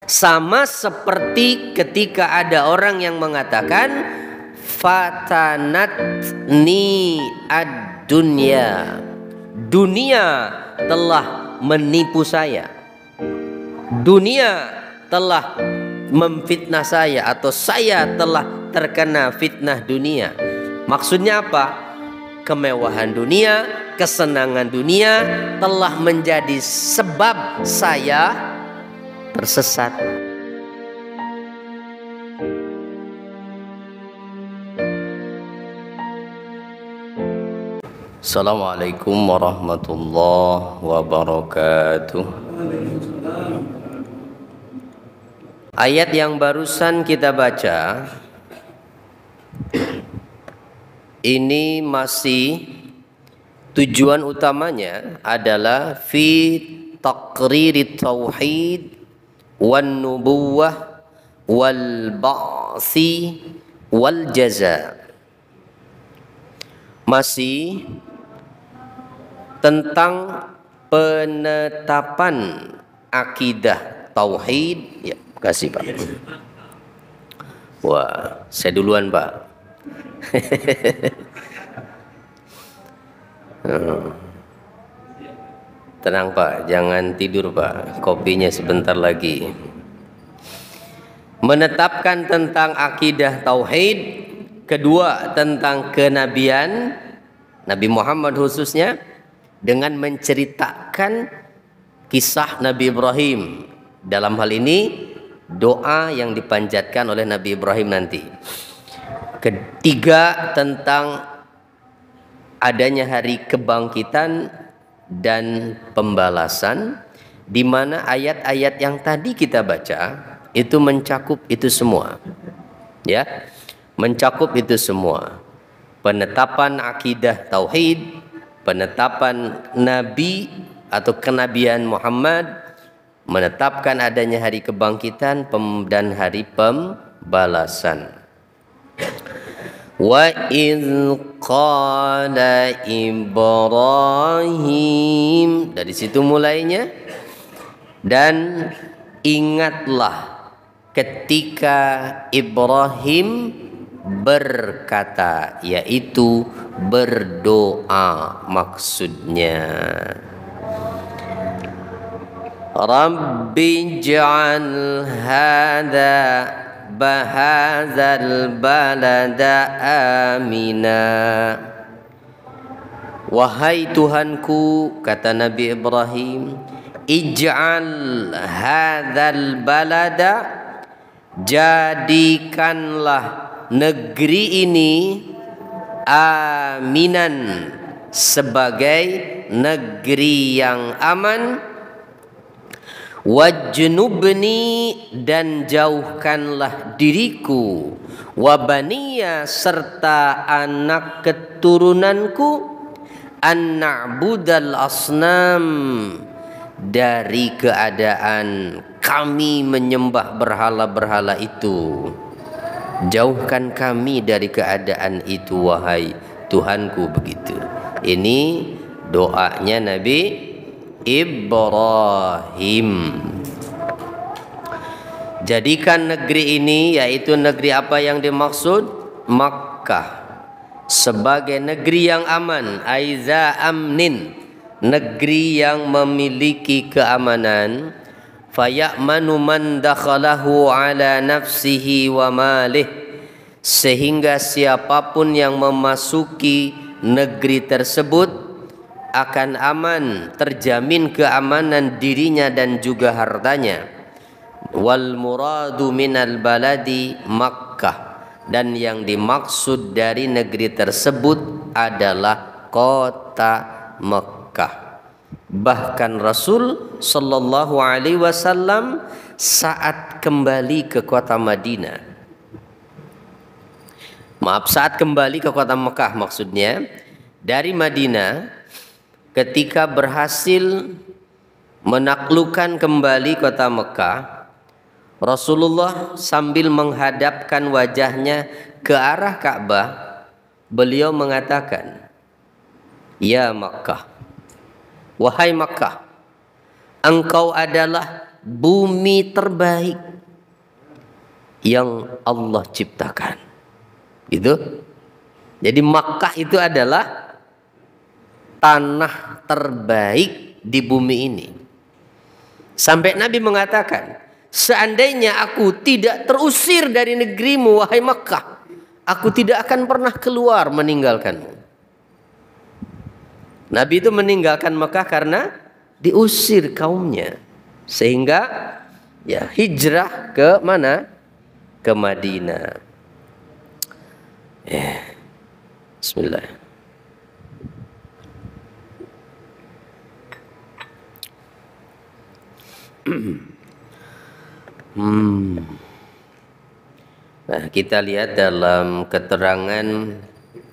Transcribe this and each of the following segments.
Sama seperti ketika ada orang yang mengatakan fatanatni ad-dunya, dunia telah menipu saya, dunia telah memfitnah saya, atau saya telah terkena fitnah dunia. Maksudnya apa? Kemewahan dunia, kesenangan dunia telah menjadi sebab saya tersesat. Assalamualaikum warahmatullahi wabarakatuh. Ayat yang barusan kita baca ini masih tujuan utamanya adalah fi taqririt tauhid wan nubuwah wal ba'si wal jaza. Masih tentang penetapan akidah tauhid. Ya, kasih Pak. Wah, saya duluan Pak. Tenang Pak, jangan tidur Pak, kopinya sebentar lagi. Menetapkan tentang akidah tauhid, kedua tentang kenabian Nabi Muhammad khususnya, dengan menceritakan kisah Nabi Ibrahim. Dalam hal ini doa yang dipanjatkan oleh Nabi Ibrahim nanti. Ketiga tentang adanya hari kebangkitan dan pembalasan, di mana ayat-ayat yang tadi kita baca itu mencakup itu semua, ya, mencakup itu semua. Penetapan akidah tauhid, penetapan nabi atau kenabian Muhammad, menetapkan adanya hari kebangkitan dan hari pembalasan. Wa idz qala Ibrahim, dari situ mulainya. Dan ingatlah ketika Ibrahim berkata, yaitu berdoa maksudnya. Rabbi ij'al hadzal balada amina. Wahai Tuhanku, kata Nabi Ibrahim, ij'al hadzal balada, jadikanlah negeri ini aminan, sebagai negeri yang aman. Wajnubni, dan jauhkanlah diriku, wabaniya, serta anak keturunanku, an na'budal asnam, dari keadaan kami menyembah berhala-berhala itu. Jauhkan kami dari keadaan itu, wahai Tuhanku. Begitu. Ini doanya Nabi Ibrahim. Jadikan negeri ini, yaitu negeri apa yang dimaksud? Makkah, sebagai negeri yang aman. Aiza amnin, negeri yang memiliki keamanan. Fayamanu man dakhalahu ala nafsihi wa malih, sehingga siapapun yang memasuki negeri tersebut akan aman, terjamin keamanan dirinya dan juga hartanya. Wal muradu minal baladi Makkah, dan yang dimaksud dari negeri tersebut adalah kota Makkah. Bahkan Rasul sallallahu alaihi wasallam saat kembali ke kota Madinah, saat kembali ke kota Makkah maksudnya, dari Madinah, ketika berhasil menaklukkan kembali kota Mekah, Rasulullah sambil menghadapkan wajahnya ke arah Ka'bah, beliau mengatakan, ya Makkah, wahai Makkah, engkau adalah bumi terbaik yang Allah ciptakan. Gitu. Jadi Makkah itu adalah tanah terbaik di bumi ini. Sampai Nabi mengatakan, seandainya aku tidak terusir dari negerimu wahai Makkah, aku tidak akan pernah keluar meninggalkanmu. Nabi itu meninggalkan Makkah karena diusir kaumnya. Sehingga ya hijrah ke mana? Ke Madinah. Bismillah. Nah, kita lihat dalam keterangan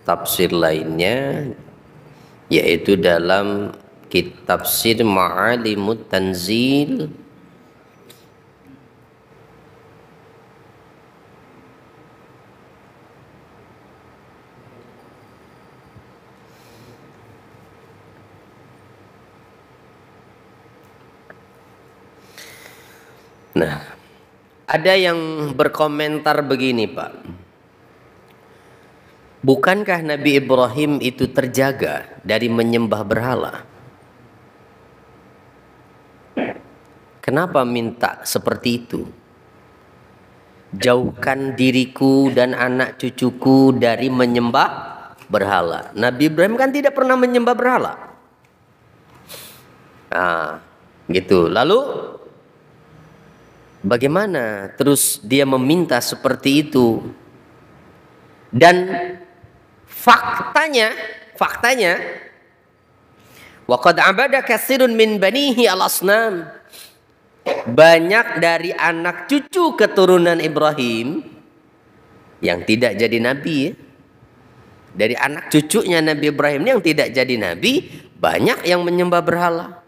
tafsir lainnya, yaitu dalam kitab tafsir Ma'alimut Tanzil Nah, ada yang berkomentar begini, Pak. Bukankah Nabi Ibrahim itu terjaga dari menyembah berhala? Kenapa minta seperti itu? Jauhkan diriku dan anak cucuku dari menyembah berhala. Nabi Ibrahim kan tidak pernah menyembah berhala. Nah, gitu. Lalu bagaimana terus dia meminta seperti itu? Dan faktanya waqad abada katsirun min banihi al-asnam. Banyak dari anak cucu keturunan Ibrahim yang tidak jadi nabi, dari anak cucunya Nabi Ibrahim yang tidak jadi nabi, banyak yang menyembah berhala.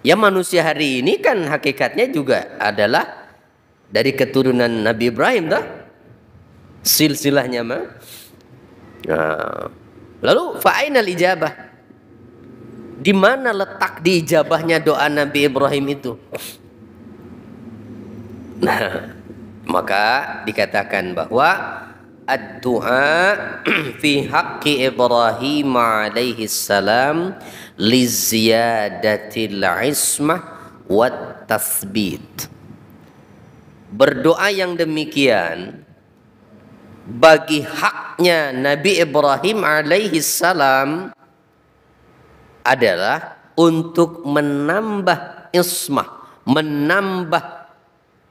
Ya, manusia hari ini kan hakikatnya juga adalah dari keturunan Nabi Ibrahim, dah silsilahnya mah. Nah, lalu fa'ainal ijabah? Di mana letak diijabahnya doa Nabi Ibrahim itu? Nah, maka dikatakan bahwa ad-du'a fi haqqi Ibrahim alaihi salam li ziyadatil ismah wat tathbit. Berdoa yang demikian bagi haknya Nabi Ibrahim alaihi salam adalah untuk menambah ismah, menambah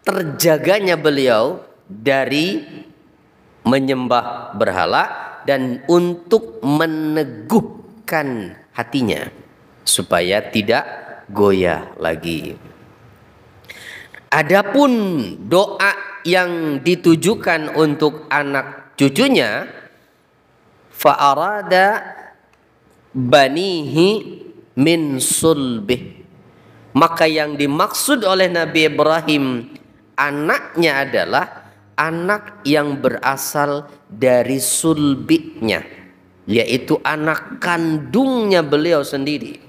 terjaganya beliau dari menyembah berhala, dan untuk meneguhkan hatinya supaya tidak goyah lagi. Adapun doa yang ditujukan untuk anak cucunya, fa'arada banihi min sulbih, maka yang dimaksud oleh Nabi Ibrahim anaknya adalah anak yang berasal dari sulbihnya, yaitu anak kandungnya beliau sendiri,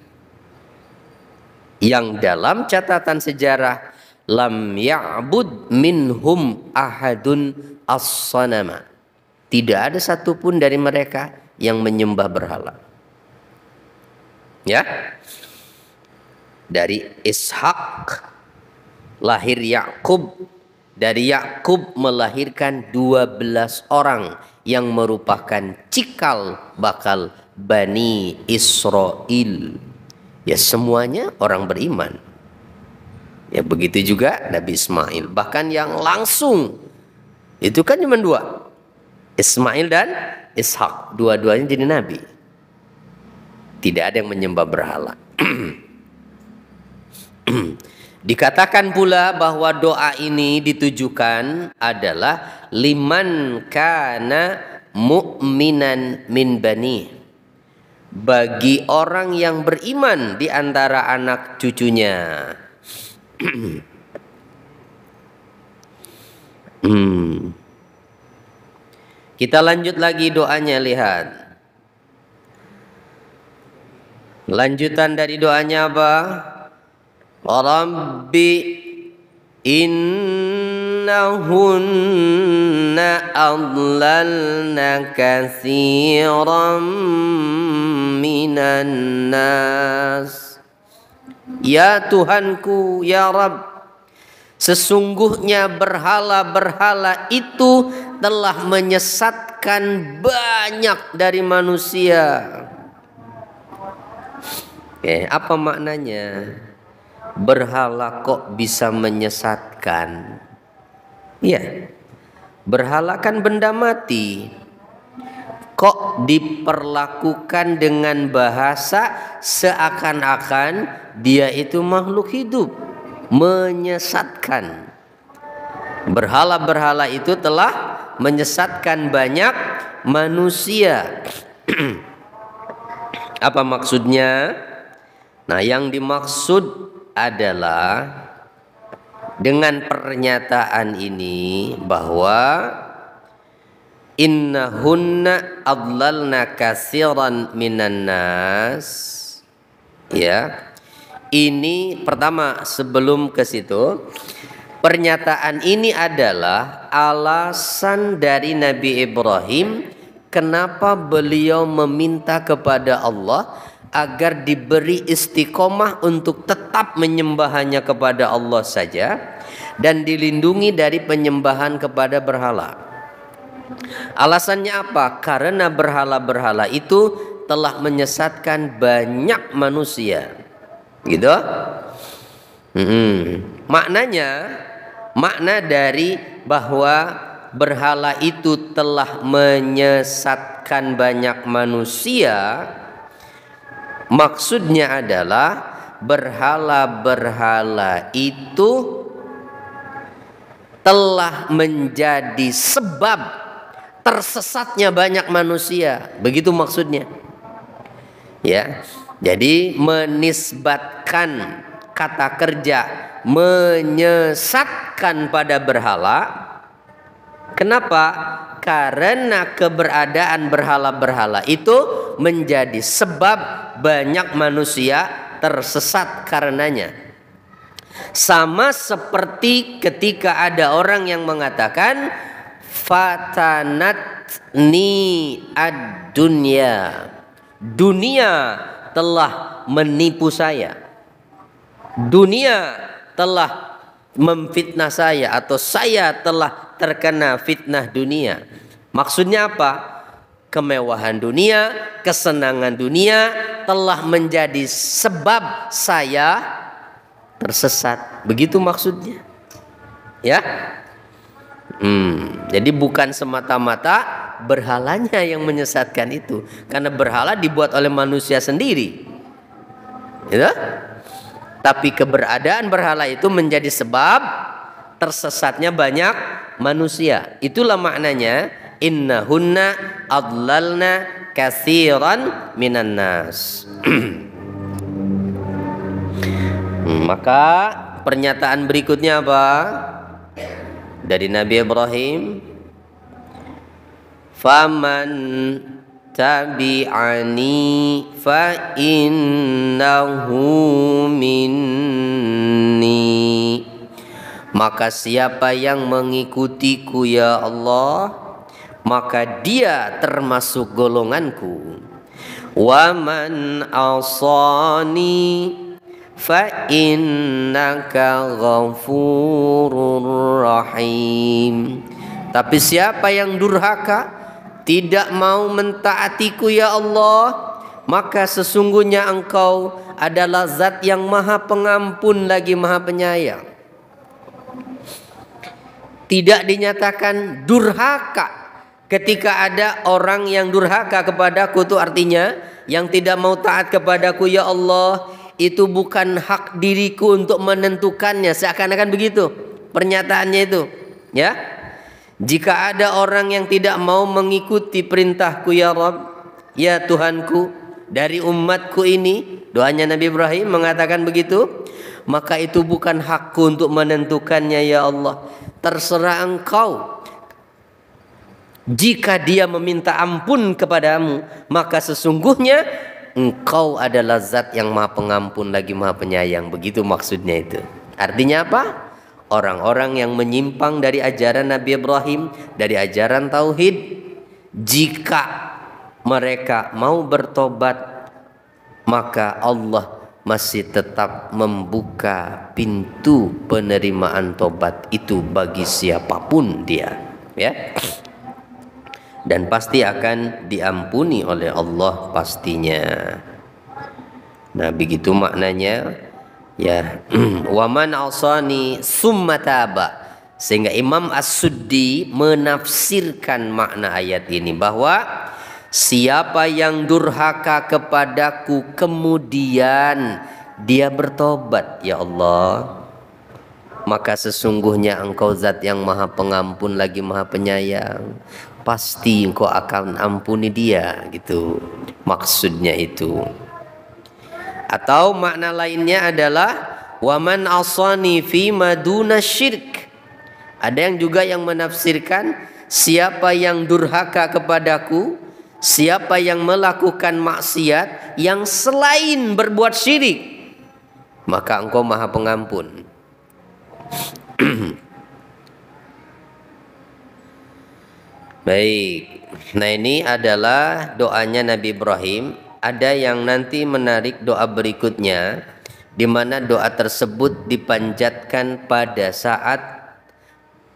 yang dalam catatan sejarah lam ya'bud minhum ahadun as-sanama, tidak ada satupun dari mereka yang menyembah berhala. Ya, dari Ishak lahir Yakub, dari Yakub melahirkan 12 orang yang merupakan cikal bakal Bani Israel. Ya, semuanya orang beriman. Ya, begitu juga Nabi Ismail. Bahkan yang langsung itu kan cuma 2, Ismail dan Ishak. Dua-duanya jadi nabi. Tidak ada yang menyembah berhala. Dikatakan pula bahwa doa ini ditujukan adalah liman kana mu'minan min bani, bagi orang yang beriman di antara anak cucunya. Kita lanjut lagi doanya, lihat. Lanjutan dari doanya apa? Rabbi innahunna adlalna katsiran minan nas. Ya Tuhanku, ya Rabb, sesungguhnya berhala-berhala itu telah menyesatkan banyak dari manusia. Oke, apa maknanya? Berhala kok bisa menyesatkan? Iya, berhala kan benda mati. Kok diperlakukan dengan bahasa seakan-akan dia itu makhluk hidup? Menyesatkan. Berhala-berhala itu telah menyesatkan banyak manusia. Apa maksudnya? Nah, yang dimaksud adalah dengan pernyataan ini bahwa innahunna adlalna katsiran minan nas. Ya. Ini pertama, sebelum ke situ, pernyataan ini adalah alasan dari Nabi Ibrahim kenapa beliau meminta kepada Allah agar diberi istiqomah untuk tetap menyembahnya kepada Allah saja dan dilindungi dari penyembahan kepada berhala. Alasannya apa? Karena berhala-berhala itu telah menyesatkan banyak manusia. Gitu. Makna dari bahwa berhala itu telah menyesatkan banyak manusia, maksudnya adalah berhala-berhala itu telah menjadi sebab tersesatnya banyak manusia. Begitu maksudnya. Ya. Jadi menisbatkan kata kerja menyesatkan pada berhala. Kenapa? Karena keberadaan berhala-berhala itu menjadi sebab banyak manusia tersesat karenanya. Sama seperti ketika ada orang yang mengatakan fatanatni ad-dunya. Dunia telah menipu saya. Dunia telah memfitnah saya, atau saya telah terkena fitnah dunia. Maksudnya apa? Kemewahan dunia, kesenangan dunia telah menjadi sebab saya tersesat. Begitu maksudnya. Ya. Jadi bukan semata-mata berhalanya yang menyesatkan itu, karena berhala dibuat oleh manusia sendiri, gitu? Tapi keberadaan berhala itu menjadi sebab tersesatnya banyak manusia. Itulah maknanya innahunna adlalna katsiran minan nas. Maka pernyataan berikutnya apa? Dari Nabi Ibrahim, faman tabi'ani fa innahu minni. Maka siapa yang mengikutiku ya Allah, maka dia termasuk golonganku. Wa man asani fa innaka ghafurur rahim. Tapi siapa yang durhaka, tidak mau mentaatiku ya Allah, maka sesungguhnya engkau adalah zat yang maha pengampun lagi maha penyayang. Tidak dinyatakan durhaka. Ketika ada orang yang durhaka kepadaku, itu artinya yang tidak mau taat kepadaku ya Allah, itu bukan hak diriku untuk menentukannya. Seakan-akan begitu pernyataannya itu, ya. Jika ada orang yang tidak mau mengikuti perintahku ya Rabb, ya Tuhanku, dari umatku ini, doanya Nabi Ibrahim mengatakan begitu, maka itu bukan hakku untuk menentukannya ya Allah. Terserah engkau. Jika dia meminta ampun kepadamu, maka sesungguhnya engkau adalah zat yang maha pengampun lagi maha penyayang. Begitu maksudnya itu. Artinya apa? Orang-orang yang menyimpang dari ajaran Nabi Ibrahim, dari ajaran tauhid, jika mereka mau bertobat, maka Allah masih tetap membuka pintu penerimaan tobat itu bagi siapapun dia, ya. Dan pasti akan diampuni oleh Allah pastinya. Nah, begitu maknanya, ya. Waman asani summa taba. Sehingga Imam As-Suddi menafsirkan makna ayat ini bahwa siapa yang durhaka kepadaku kemudian dia bertobat, ya Allah, maka sesungguhnya engkau zat yang maha pengampun lagi maha penyayang, pasti engkau akan ampuni dia, gitu maksudnya itu. Atau makna lainnya adalah waman asani fi maduna syirk. Ada yang juga yang menafsirkan siapa yang durhaka kepadaku, siapa yang melakukan maksiat yang selain berbuat syirik, maka engkau maha pengampun. Baik, nah ini adalah doanya Nabi Ibrahim. Ada yang nanti menarik doa berikutnya, di mana doa tersebut dipanjatkan pada saat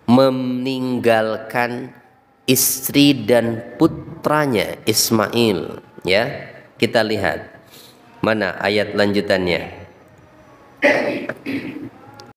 meninggalkan istri dan putranya Ismail. Ya, kita lihat mana ayat lanjutannya.